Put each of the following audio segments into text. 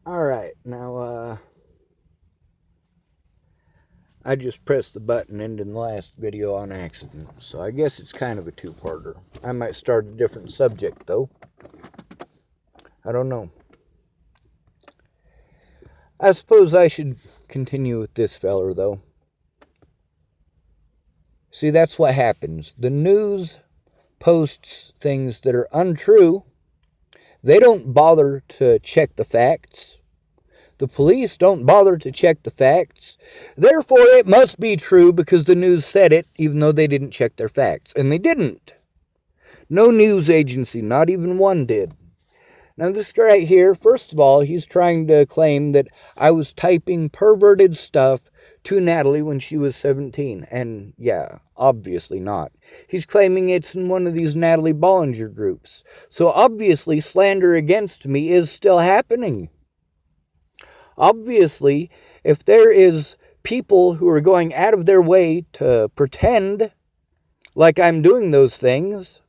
Alright, now, I just pressed the button ending the last video on accident, so I guess it's kind of a two-parter. I might start a different subject, though. I don't know. I suppose I should continue with this feller, though. See, that's what happens. The news posts things that are untrue. They don't bother to check the facts. The police don't bother to check the facts. Therefore, it must be true because the news said it, even though they didn't check their facts. And they didn't. No news agency, not even one, did. Now, this guy right here, first of all, he's trying to claim that I was typing perverted stuff to Natalie when she was 17. And yeah, obviously not. He's claiming it's in one of these Natalie Bollinger groups. So obviously, slander against me is still happening. Obviously, if there is people who are going out of their way to pretend like I'm doing those things,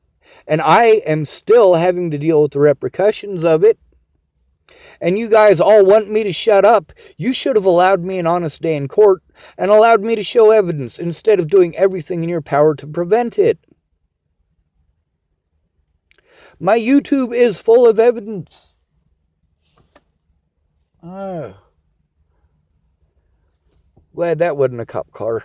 and I am still having to deal with the repercussions of it, and you guys all want me to shut up, you should have allowed me an honest day in court and allowed me to show evidence instead of doing everything in your power to prevent it. My YouTube is full of evidence. Glad that wasn't a cop car.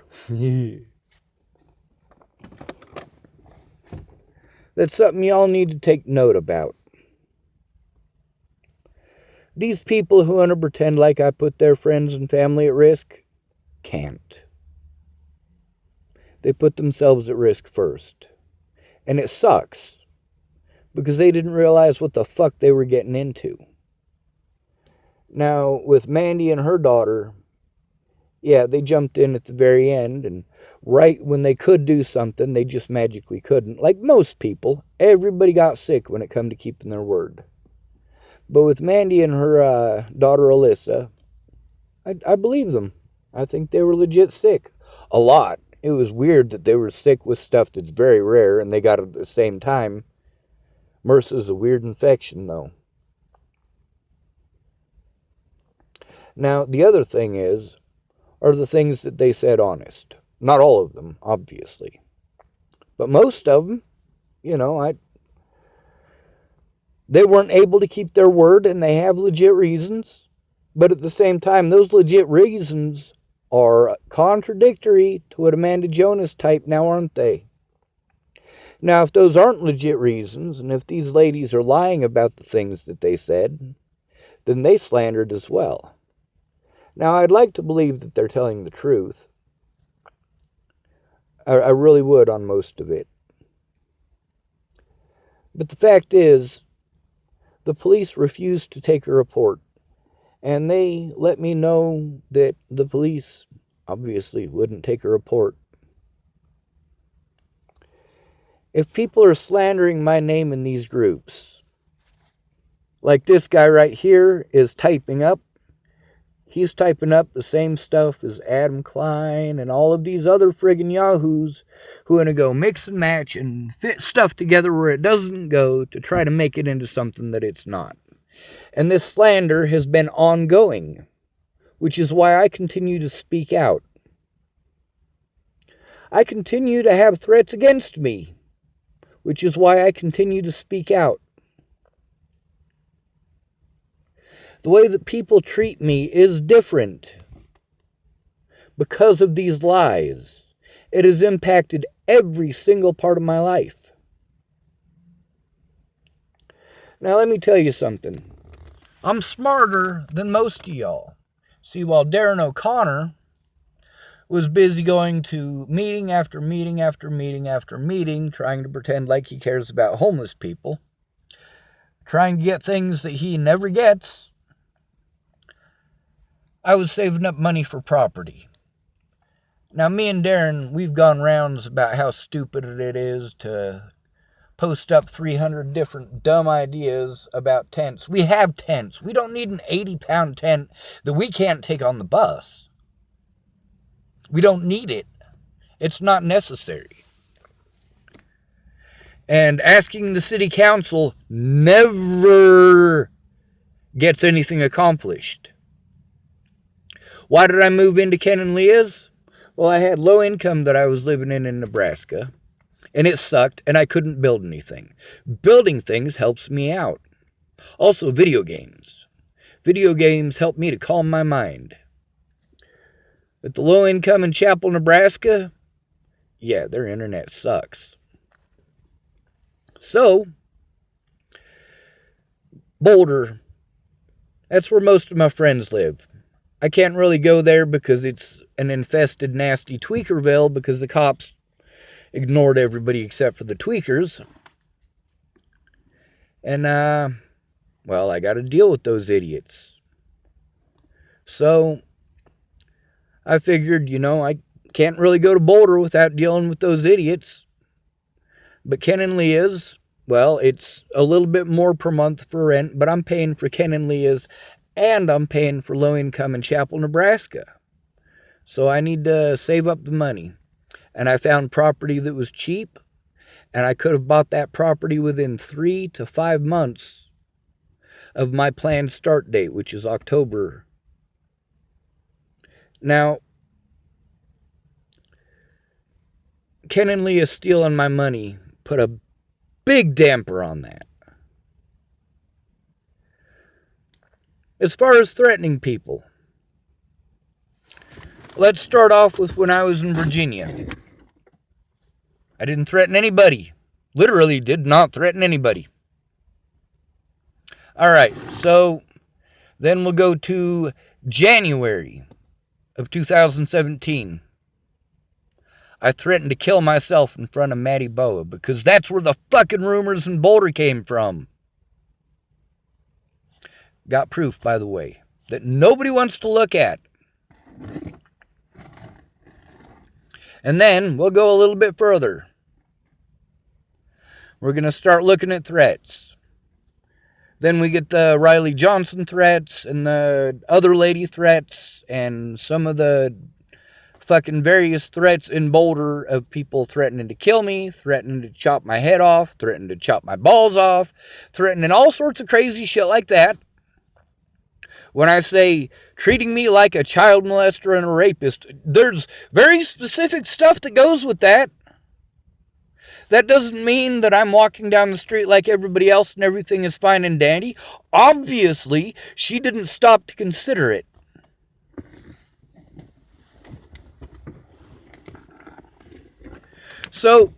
That's something y'all need to take note about. These people who want to pretend like I put their friends and family at risk can't. They put themselves at risk first. And it sucks because they didn't realize what the fuck they were getting into. Now, with Mandy and her daughter, yeah, they jumped in at the very end, and right when they could do something, they just magically couldn't. Like most people, everybody got sick when it come to keeping their word. But with Mandy and her daughter Alyssa, I believe them. I think they were legit sick. A lot. It was weird that they were sick with stuff that's very rare, and they got it at the same time. MRSA's a weird infection, though. Now, the other thing are the things that they said honest. Not all of them, obviously. But most of them, they weren't able to keep their word, and they have legit reasons. But at the same time, those legit reasons are contradictory to what Amanda Jonas typed now, aren't they? Now, if those aren't legit reasons, and if these ladies are lying about the things that they said, then they slandered as well. Now, I'd like to believe that they're telling the truth. I really would on most of it. But the fact is, the police refused to take a report. And they let me know that the police obviously wouldn't take a report. If people are slandering my name in these groups, like this guy right here is typing up, he's typing up the same stuff as Adam Klein and all of these other friggin' yahoos who are going to go mix and match and fit stuff together where it doesn't go to try to make it into something that it's not. And this slander has been ongoing, which is why I continue to speak out. I continue to have threats against me, which is why I continue to speak out. The way that people treat me is different because of these lies. It has impacted every single part of my life. Now, let me tell you something. I'm smarter than most of y'all. See, while Darren O'Connor was busy going to meeting after meeting after meeting after meeting, trying to pretend like he cares about homeless people, trying to get things that he never gets, I was saving up money for property. Now, me and Darren, we've gone rounds about how stupid it is to post up 300 different dumb ideas about tents. We have tents. We don't need an 80-pound tent that we can't take on the bus. We don't need it. It's not necessary. And asking the city council never gets anything accomplished. Why did I move into Ken and Leah's? Well, I had low income that I was living in Nebraska, and it sucked, and I couldn't build anything. Building things helps me out. Also, video games. Video games help me to calm my mind. With the low income in Chapel, Nebraska, yeah, their internet sucks. So, Boulder, that's where most of my friends live. I can't really go there because it's an infested, nasty tweakerville because the cops ignored everybody except for the tweakers. And, well, I got to deal with those idiots. So, I figured, I can't really go to Boulder without dealing with those idiots. But Ken and Leah's, well, it's a little bit more per month for rent, but I'm paying for Ken and Leah's, and I'm paying for low income in Chapel, Nebraska. So I need to save up the money. And I found property that was cheap, and I could have bought that property within 3 to 5 months of my planned start date, which is October. Now, Ken and Leah stealing my money put a big damper on that. As far as threatening people, let's start off with when I was in Virginia. I didn't threaten anybody. Literally did not threaten anybody. Alright, so then we'll go to January of 2017. I threatened to kill myself in front of Matty Boa because that's where the fucking rumors in Boulder came from. Got proof, by the way, that nobody wants to look at. And then we'll go a little bit further. We're going to start looking at threats. Then we get the Riley Johnson threats and the other lady threats and some of the fucking various threats in Boulder of people threatening to kill me, threatening to chop my head off, threatening to chop my balls off, threatening all sorts of crazy shit like that. When I say treating me like a child molester and a rapist, there's very specific stuff that goes with that. That doesn't mean that I'm walking down the street like everybody else and everything is fine and dandy. Obviously, she didn't stop to consider it. So,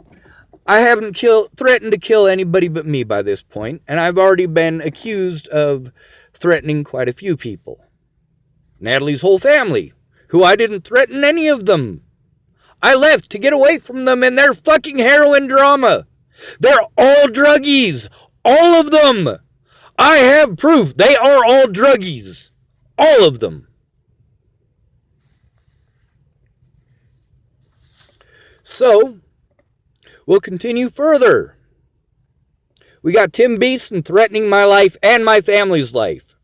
I haven't threatened to kill anybody but me by this point, and I've already been accused of threatening quite a few people. Natalie's whole family, who I didn't threaten any of them. I left to get away from them and their fucking heroin drama. They're all druggies. All of them. I have proof. They are all druggies. All of them. So, we'll continue further. We got Tim Beeson threatening my life and my family's life.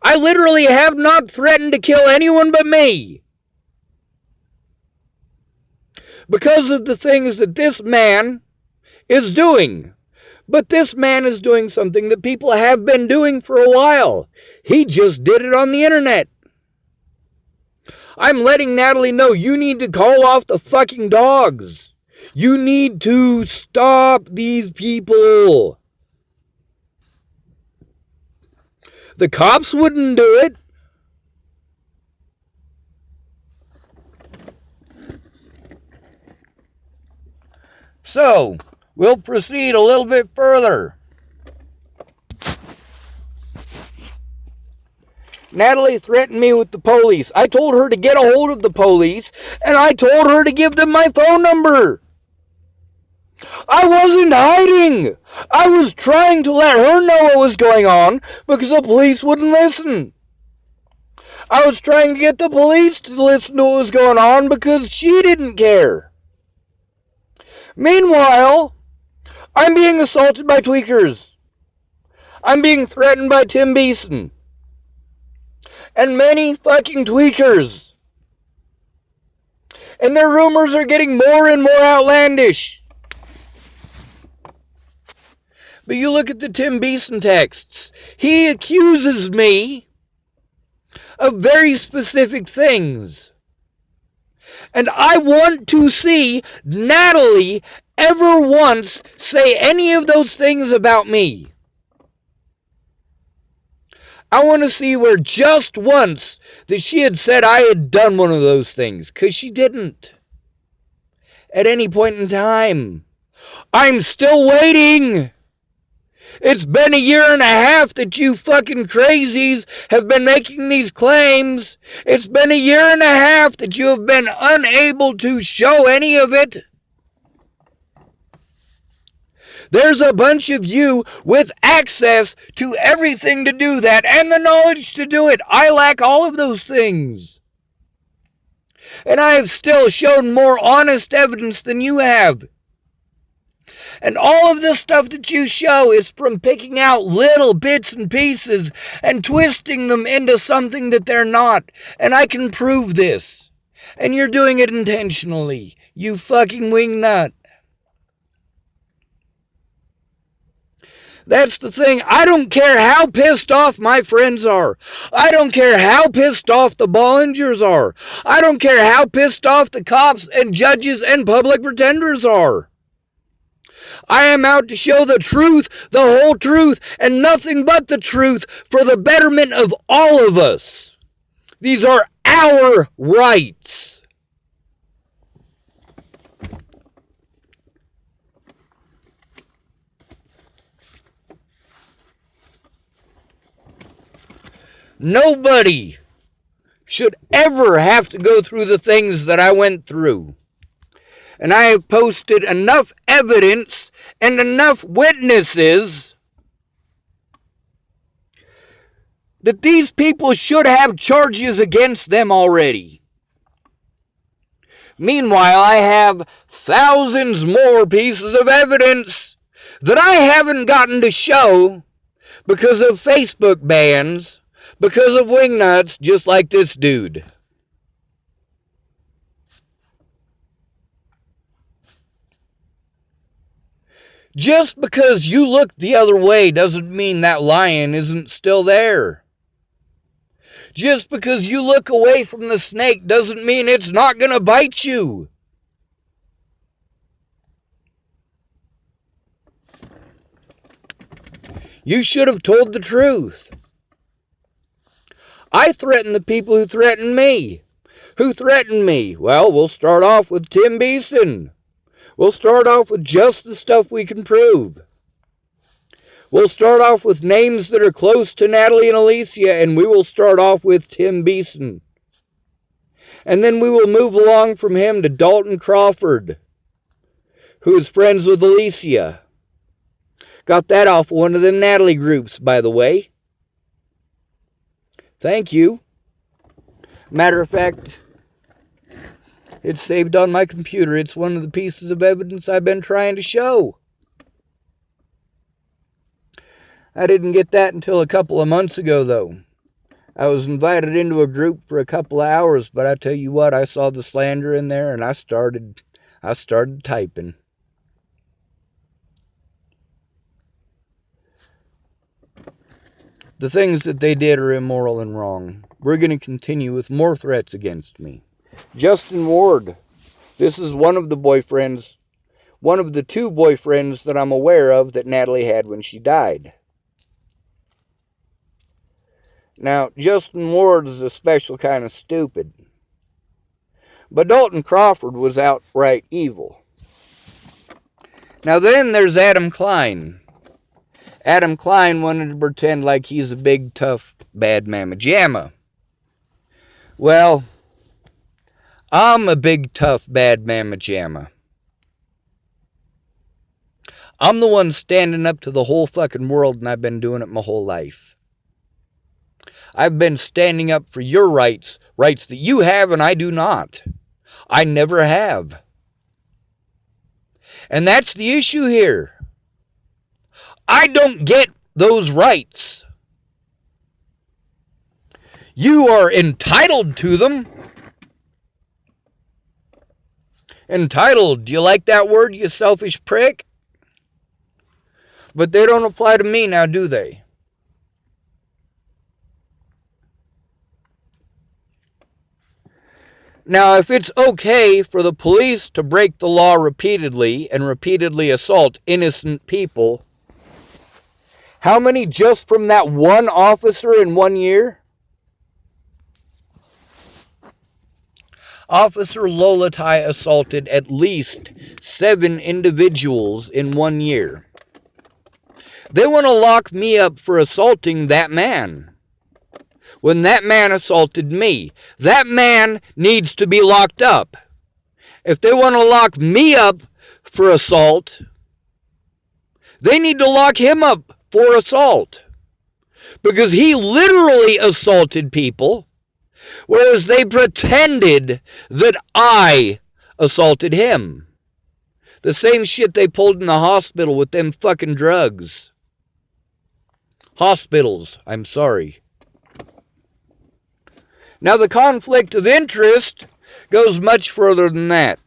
I literally have not threatened to kill anyone but me. Because of the things that this man is doing. But this man is doing something that people have been doing for a while. He just did it on the internet. I'm letting Natalie know you need to call off the fucking dogs. You need to stop these people. The cops wouldn't do it. So, we'll proceed a little bit further. Natalie threatened me with the police. I told her to get a hold of the police, and I told her to give them my phone number. I wasn't hiding. I was trying to let her know what was going on because the police wouldn't listen. I was trying to get the police to listen to what was going on because she didn't care. Meanwhile, I'm being assaulted by tweakers. I'm being threatened by Tim Beeson. And many fucking tweakers. And their rumors are getting more and more outlandish. But you look at the Tim Beeson texts. He accuses me of very specific things. And I want to see Natalie ever once say any of those things about me. I want to see where just once that she had said I had done one of those things. Because she didn't. At any point in time. I'm still waiting. It's been 1.5 years that you fucking crazies have been making these claims. It's been 1.5 years that you have been unable to show any of it. There's a bunch of you with access to everything to do that and the knowledge to do it. I lack all of those things. And I have still shown more honest evidence than you have. And all of this stuff that you show is from picking out little bits and pieces and twisting them into something that they're not. And I can prove this. And you're doing it intentionally. You fucking wingnut. That's the thing. I don't care how pissed off my friends are. I don't care how pissed off the Bollingers are. I don't care how pissed off the cops and judges and public pretenders are. I am out to show the truth, the whole truth, and nothing but the truth for the betterment of all of us. These are our rights. Nobody should ever have to go through the things that I went through. And I have posted enough evidence and enough witnesses that these people should have charges against them already. Meanwhile, I have thousands more pieces of evidence that I haven't gotten to show because of Facebook bans, because of wingnuts just like this dude. Just because you look the other way doesn't mean that lion isn't still there. Just because you look away from the snake doesn't mean it's not going to bite you. You should have told the truth. I threaten the people who threaten me. Who threatened me? Well, we'll start off with Tim Beeson. We'll start off with just the stuff we can prove. We'll start off with names that are close to Natalie and Alycia, and we will start off with Tim Beeson. And then we will move along from him to Dalton Crawford, who is friends with Alycia. Got that off one of them Natalie groups, by the way. Thank you. Matter of fact, it's saved on my computer. It's one of the pieces of evidence I've been trying to show. I didn't get that until a couple of months ago, though. I was invited into a group for a couple of hours, but I tell you what, I saw the slander in there, and I started typing. The things that they did are immoral and wrong. We're going to continue with more threats against me. Justin Ward. This is one of the boyfriends, one of the 2 boyfriends that I'm aware of that Natalie had when she died. Now, Justin Ward is a special kind of stupid. But Dalton Crawford was outright evil. Now then there's Adam Klein. Adam Klein wanted to pretend like he's a big, tough, bad mamma jamma. Well, I'm a big, tough, bad mamma jamma. I'm the one standing up to the whole fucking world, and I've been doing it my whole life. I've been standing up for your rights that you have and I do not. I never have. And that's the issue here. I don't get those rights. You are entitled to them. Entitled, do you like that word, you selfish prick? But they don't apply to me now, do they? Now, if it's okay for the police to break the law repeatedly and repeatedly assault innocent people, how many just from that one officer in 1 year? Officer Lolatai assaulted at least 7 individuals in 1 year. They want to lock me up for assaulting that man. When that man assaulted me, that man needs to be locked up. If they want to lock me up for assault, they need to lock him up for assault. Because he literally assaulted people, whereas they pretended that I assaulted him. The same shit they pulled in the hospital with them fucking drugs. Hospitals, I'm sorry. Now, the conflict of interest goes much further than that.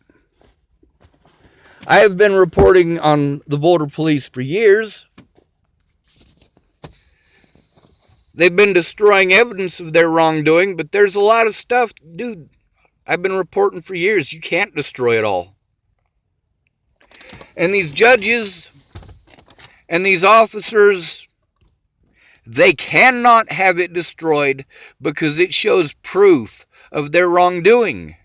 I have been reporting on the border police for years. They've been destroying evidence of their wrongdoing, but there's a lot of stuff, dude, I've been reporting for years. You can't destroy it all. And these judges and these officers, they cannot have it destroyed because it shows proof of their wrongdoing.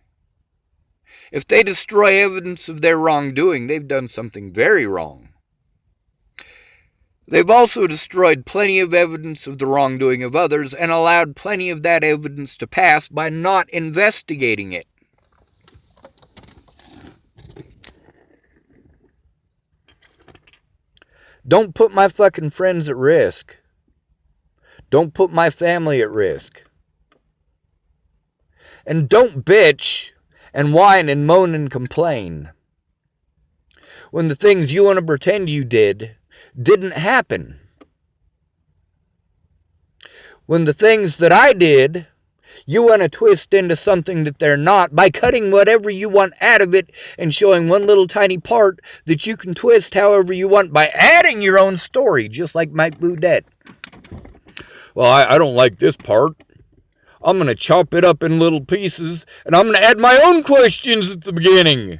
If they destroy evidence of their wrongdoing, they've done something very wrong. They've also destroyed plenty of evidence of the wrongdoing of others and allowed plenty of that evidence to pass by not investigating it. Don't put my fucking friends at risk. Don't put my family at risk. And don't bitch and whine and moan and complain when the things you want to pretend you didn't happen. When the things that I did, you want to twist into something that they're not by cutting whatever you want out of it and showing one little tiny part that you can twist however you want by adding your own story, just like Mike Boudet. Well, I don't like this part. I'm going to chop it up in little pieces, and I'm going to add my own questions at the beginning.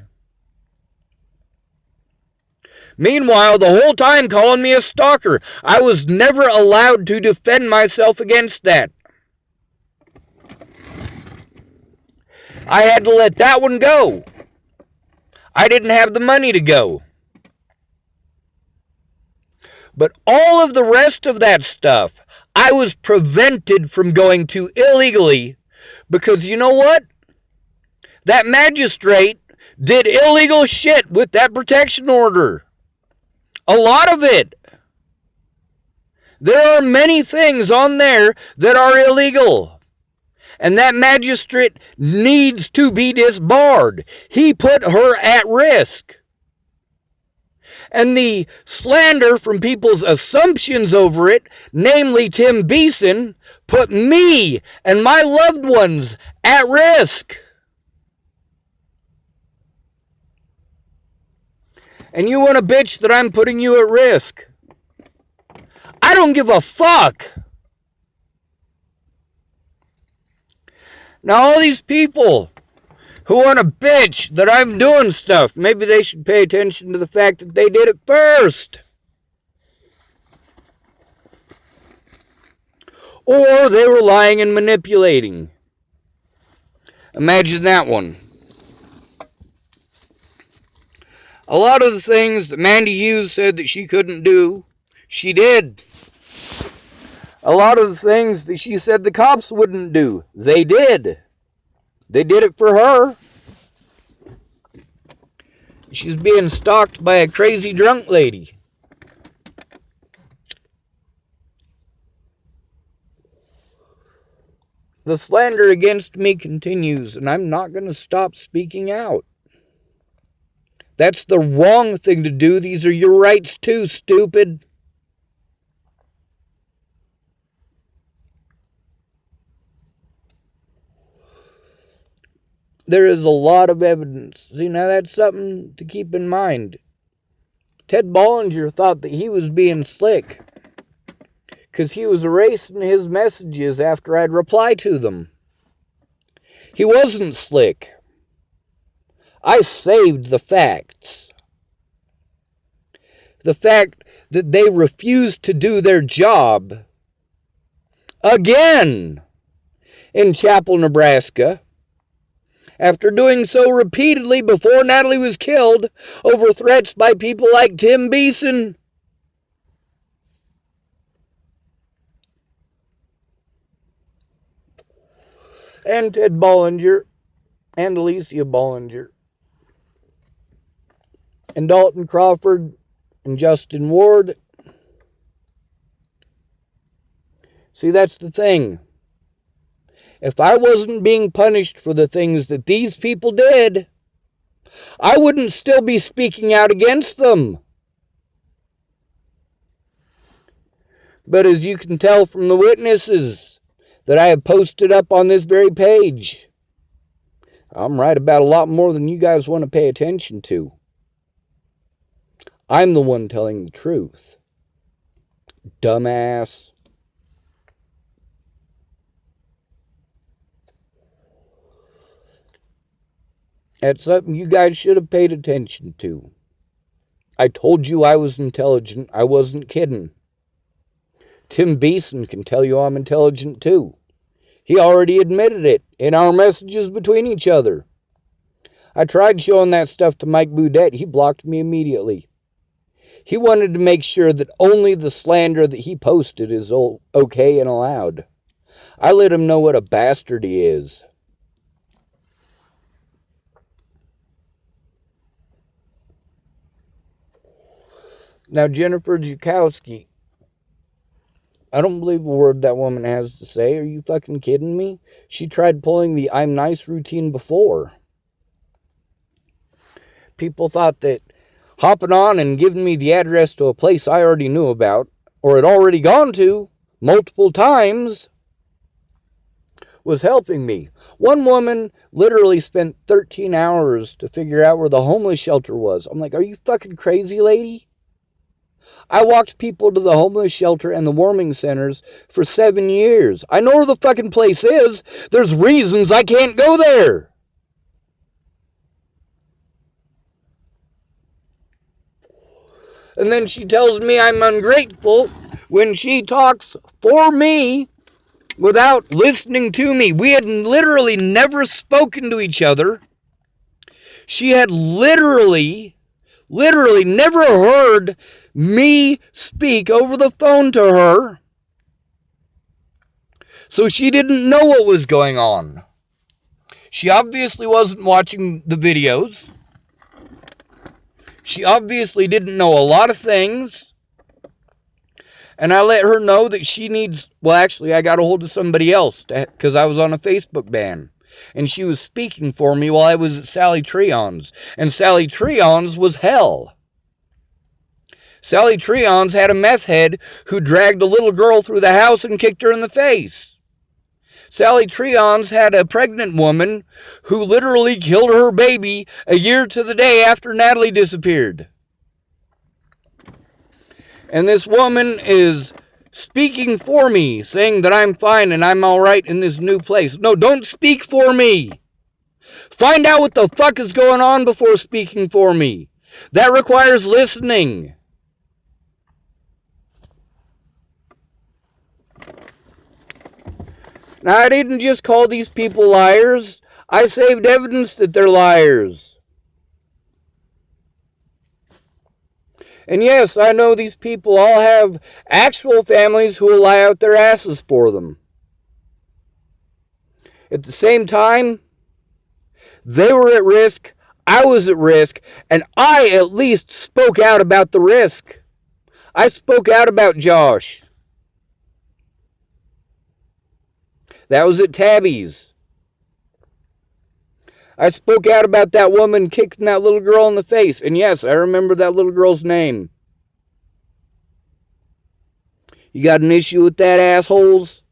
Meanwhile, the whole time calling me a stalker. I was never allowed to defend myself against that. I had to let that one go. I didn't have the money to go. But all of the rest of that stuff, I was prevented from going to illegally because you know what? That magistrate did illegal shit with that protection order. A lot of it. There are many things on there that are illegal. And that magistrate needs to be disbarred. He put her at risk. And the slander from people's assumptions over it, namely Tim Beeson, put me and my loved ones at risk. And you want to bitch that I'm putting you at risk? I don't give a fuck. Now all these people who want to bitch that I'm doing stuff, maybe they should pay attention to the fact that they did it first. Or they were lying and manipulating. Imagine that one. A lot of the things that Mandy Hughes said that she couldn't do, she did. A lot of the things that she said the cops wouldn't do, they did. They did it for her. She's being stalked by a crazy drunk lady. The slander against me continues, and I'm not going to stop speaking out. That's the wrong thing to do. These are your rights too, stupid. There is a lot of evidence. See, now that's something to keep in mind. Ted Bollinger thought that he was being slick because he was erasing his messages after I'd reply to them. He wasn't slick. I saved the facts. The fact that they refused to do their job again in Chapel, Nebraska, after doing so repeatedly before Natalie was killed over threats by people like Tim Beeson. And Ted Bollinger and Alycia Bollinger and Dalton Crawford and Justin Ward. See, that's the thing. If I wasn't being punished for the things that these people did, I wouldn't still be speaking out against them. But as you can tell from the witnesses that I have posted up on this very page, I'm right about a lot more than you guys want to pay attention to. I'm the one telling the truth. Dumbass. That's something you guys should have paid attention to. I told you I was intelligent. I wasn't kidding. Tim Beeson can tell you I'm intelligent too. He already admitted it in our messages between each other. I tried showing that stuff to Mike Boudet. He blocked me immediately. He wanted to make sure that only the slander that he posted is okay and allowed. I let him know what a bastard he is. Now, Jennifer Zukowski, I don't believe a word that woman has to say. Are you fucking kidding me? She tried pulling the I'm nice routine before. People thought that hopping on and giving me the address to a place I already knew about, or had already gone to multiple times, was helping me. One woman literally spent 13 hours to figure out where the homeless shelter was. I'm like, are you fucking crazy, lady? I walked people to the homeless shelter and the warming centers for 7 years. I know where the fucking place is. There's reasons I can't go there. And then she tells me I'm ungrateful when she talks for me without listening to me. We had literally never spoken to each other. She had literally never heard me speak over the phone to her. So she didn't know what was going on. She obviously wasn't watching the videos. She obviously didn't know a lot of things. And I let her know that she needs... Well, actually, I got a hold of somebody else because I was on a Facebook ban. And she was speaking for me while I was at Sally Treon's. And Sally Treon's was hell. Sally Treon's had a meth head who dragged a little girl through the house and kicked her in the face. Sally Treon's had a pregnant woman who literally killed her baby a year to the day after Natalie disappeared. And this woman is speaking for me, saying that I'm fine and I'm all right in this new place. No, don't speak for me. Find out what the fuck is going on before speaking for me. That requires listening. Now, I didn't just call these people liars. I saved evidence that they're liars. And yes, I know these people all have actual families who will lie out their asses for them. At the same time, they were at risk, I was at risk, and I at least spoke out about the risk. I spoke out about Josh. That was at Tabby's. I spoke out about that woman kicking that little girl in the face. And yes, I remember that little girl's name. You got an issue with that, assholes?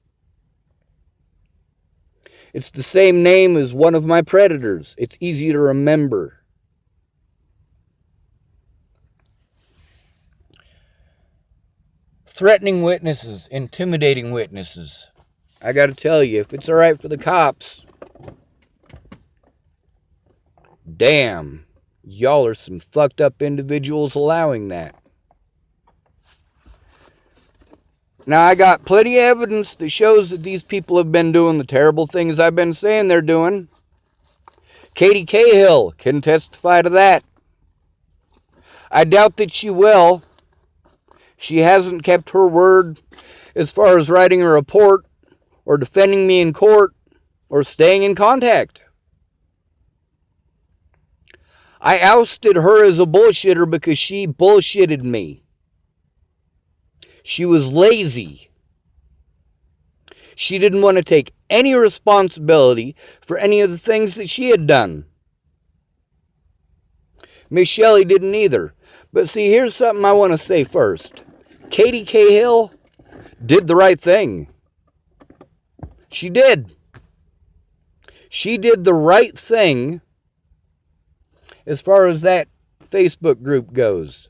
It's the same name as one of my predators. It's easy to remember. threatening witnesses, intimidating witnesses. I got to tell you, if it's all right for the cops, damn, y'all are some fucked up individuals allowing that. Now, I got plenty of evidence that shows that these people have been doing the terrible things I've been saying they're doing. Katie Cahill can testify to that. I doubt that she will. She hasn't kept her word as far as writing a report or defending me in court or staying in contact. I ousted her as a bullshitter because she bullshitted me. She was lazy. She didn't want to take any responsibility for any of the things that she had done. Miss Shelley didn't either. But see, here's something I want to say first. Katie Cahill did the right thing. She did. She did the right thing as far as that Facebook group goes.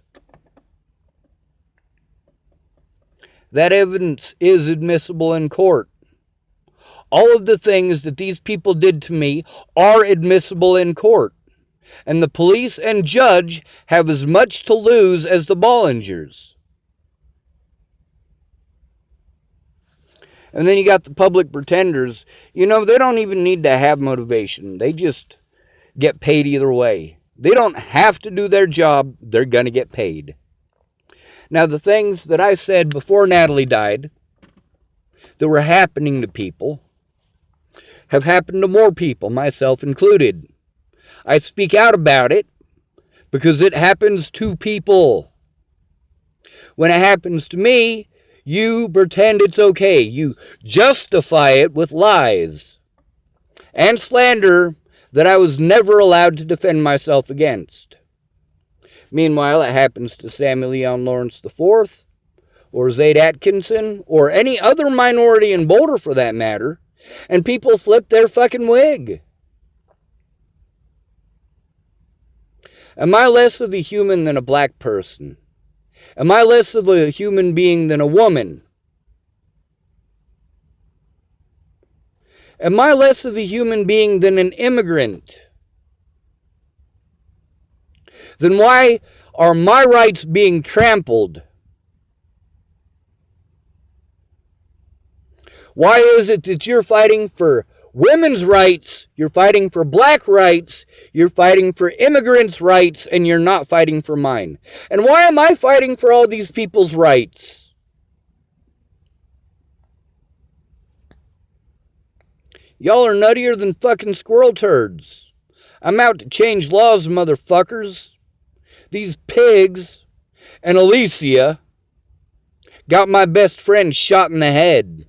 That evidence is admissible in court. All of the things that these people did to me are admissible in court. And the police and judge have as much to lose as the Bollingers. And then you got the public pretenders. You know, they don't even need to have motivation. They just get paid either way. They don't have to do their job. They're going to get paid. Now, the things that I said before Natalie died that were happening to people have happened to more people, myself included. I speak out about it because it happens to people. When it happens to me, you pretend it's okay. You justify it with lies and slander that I was never allowed to defend myself against. Meanwhile, it happens to Samuel Leon Lawrence IV, or Zaid Atkinson, or any other minority in Boulder for that matter, and people flip their fucking wig. Am I less of a human than a black person? Am I less of a human being than a woman? Am I less of a human being than an immigrant? Then why are my rights being trampled? Why is it that you're fighting for women's rights, you're fighting for black rights, you're fighting for immigrants' rights, and you're not fighting for mine? And why am I fighting for all these people's rights? Y'all are nuttier than fucking squirrel turds. I'm out to change laws, motherfuckers. These pigs and Alycia got my best friend shot in the head.